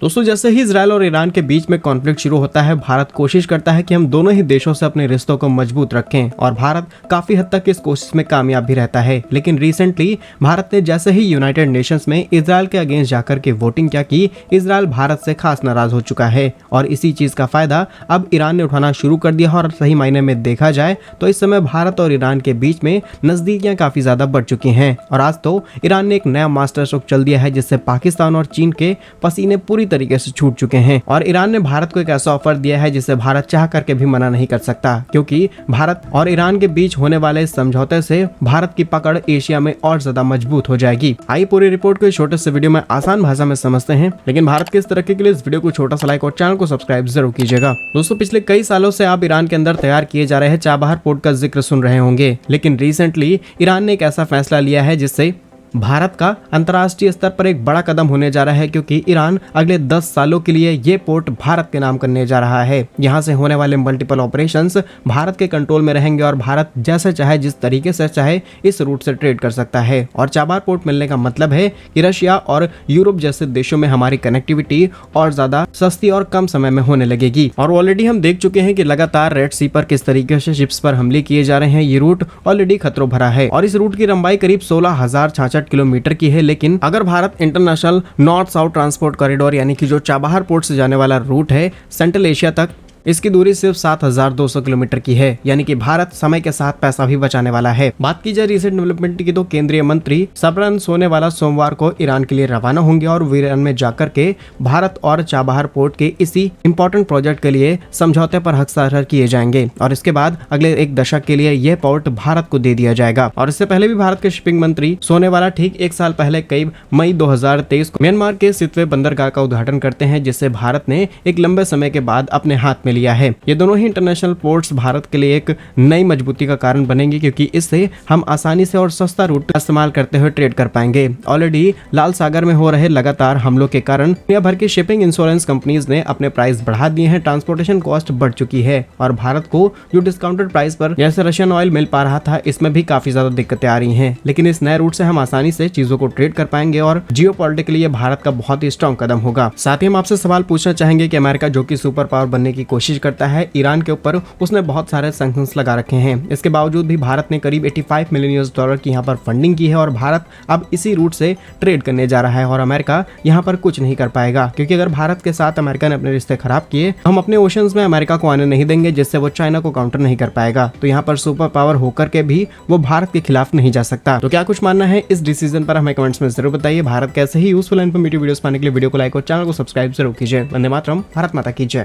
दोस्तों जैसे ही इजराइल और ईरान के बीच में कॉन्फ्लिक्ट शुरू होता है, भारत कोशिश करता है कि हम दोनों ही देशों से अपने रिश्तों को मजबूत रखें और भारत काफी हद तक इस कोशिश में कामयाब भी रहता है। लेकिन रिसेंटली भारत ने जैसे ही यूनाइटेड नेशंस में इजराइल के अगेंस्ट जाकर के वोटिंग क्या की, इजराइल भारत से खास नाराज हो चुका है और इसी चीज का फायदा अब ईरान ने उठाना शुरू कर दिया। और सही मायने में देखा जाए तो इस समय भारत और ईरान के बीच में नजदीकियां काफी ज्यादा बढ़ चुकी हैं और आज तो ईरान ने एक नया मास्टर स्ट्रोक चल दिया है जिससे पाकिस्तान और चीन के पसीने पूरी तरीके से छूट चुके हैं। और ईरान ने भारत को एक ऐसा ऑफर दिया है जिसे भारत चाह करके भी मना नहीं कर सकता, क्योंकि भारत और ईरान के बीच होने वाले समझौते से भारत की पकड़ एशिया में और ज्यादा मजबूत हो जाएगी। आइए पूरी रिपोर्ट को इस छोटे से वीडियो में आसान भाषा में समझते हैं, लेकिन भारत की इस तरक्की के लिए इस वीडियो को छोटा सा लाइक और चैनल को सब्सक्राइब जरूर कीजिएगा। दोस्तों पिछले कई सालों से आप ईरान के अंदर तैयार किए जा रहे हैं चाबहार पोर्ट का जिक्र सुन रहे होंगे, लेकिन रिसेंटली ईरान ने एक ऐसा फैसला लिया है जिससे भारत का अंतर्राष्ट्रीय स्तर पर एक बड़ा कदम होने जा रहा है, क्योंकि ईरान अगले 10 सालों के लिए ये पोर्ट भारत के नाम करने जा रहा है। यहाँ से होने वाले मल्टीपल ऑपरेशंस भारत के कंट्रोल में रहेंगे और भारत जैसे चाहे जिस तरीके से चाहे इस रूट से ट्रेड कर सकता है। और चाबहार पोर्ट मिलने का मतलब है कि रशिया और यूरोप जैसे देशों में हमारी कनेक्टिविटी और ज्यादा सस्ती और कम समय में होने लगेगी। और ऑलरेडी हम देख चुके हैं कि लगातार रेड सी पर किस तरीके से शिप्स पर हमले किए जा रहे हैं। ये रूट ऑलरेडी खतरों भरा है और इस रूट की लंबाई करीब 16,066 किलोमीटर की है। लेकिन अगर Bharat international north south transport corridor यानी कि जो चाबहार पोर्ट से जाने वाला रूट है सेंट्रल एशिया तक, इसकी दूरी सिर्फ 7,200 किलोमीटर की है, यानी कि भारत समय के साथ पैसा भी बचाने वाला है। बात की जाए रिसेंट डेवलपमेंट की तो केंद्रीय मंत्री सबरन सोनेवाला सोमवार को ईरान के लिए रवाना होंगे और ईरान में जाकर के भारत और चाबहार पोर्ट के इसी इंपॉर्टेंट प्रोजेक्ट के लिए समझौते पर हस्ताक्षर किए जाएंगे और इसके बाद अगले एक दशक के लिए यह पोर्ट भारत को दे दिया जाएगा। और इससे पहले भी भारत के शिपिंग मंत्री सोनेवाला ठीक एक साल पहले करीब मई 2023 को म्यांमार के सितवे बंदरगाह का उद्घाटन करते हैं, जिससे भारत ने एक लंबे समय के बाद अपने हाथ में लिया है। ये दोनों ही इंटरनेशनल पोर्ट्स भारत के लिए एक नई मजबूती का कारण बनेंगे, क्योंकि इससे हम आसानी से और सस्ता रूट का इस्तेमाल करते हुए ट्रेड कर पाएंगे। ऑलरेडी लाल सागर में हो रहे लगातार हमलों के कारण दुनिया भर की शिपिंग इंश्योरेंस कंपनीज ने अपने प्राइस बढ़ा दिए हैं, ट्रांसपोर्टेशन कॉस्ट बढ़ चुकी है और भारत को जो डिस्काउंटेड प्राइस पर जैसे रशियन ऑयल मिल पा रहा था, इसमें भी काफी ज्यादा दिक्कतें आ रही हैं। लेकिन इस नए रूट से हम आसानी से चीजों को ट्रेड कर पाएंगे और जियोपॉलिटिकली ये भारत का बहुत ही स्ट्रॉन्ग कदम होगा। साथ ही हम आपसे सवाल पूछना चाहेंगे कि अमेरिका जो कि सुपर पावर बनने की कोशिश करता है ईरान के ऊपर, उसने बहुत सारे सैंक्शंस लगा रखे हैं। इसके बावजूद भी भारत ने करीब 85 मिलियन यूएस डॉलर की यहाँ पर फंडिंग की है और भारत अब इसी रूट से ट्रेड करने जा रहा है और अमेरिका यहाँ पर कुछ नहीं कर पाएगा, क्योंकि अगर भारत के साथ अमेरिका ने अपने रिश्ते खराब किए, हम अपने ओशंस में अमेरिका को आने नहीं देंगे, जिससे वो चाइना को काउंटर नहीं कर पाएगा। तो यहाँ पर सुपर पावर होकर के भी वो भारत के खिलाफ नहीं जा सकता। तो क्या कुछ मानना है इस डिसीजन पर हमें कमेंट्स में जरूर बताइए। भारत कैसे ही यूजफुल इन्फॉर्मेटिव वीडियोस पाने के लिए वीडियो को लाइक और चैनल को सब्सक्राइब जरूर कीजिए। वंदे मातरम, भारत माता की जय।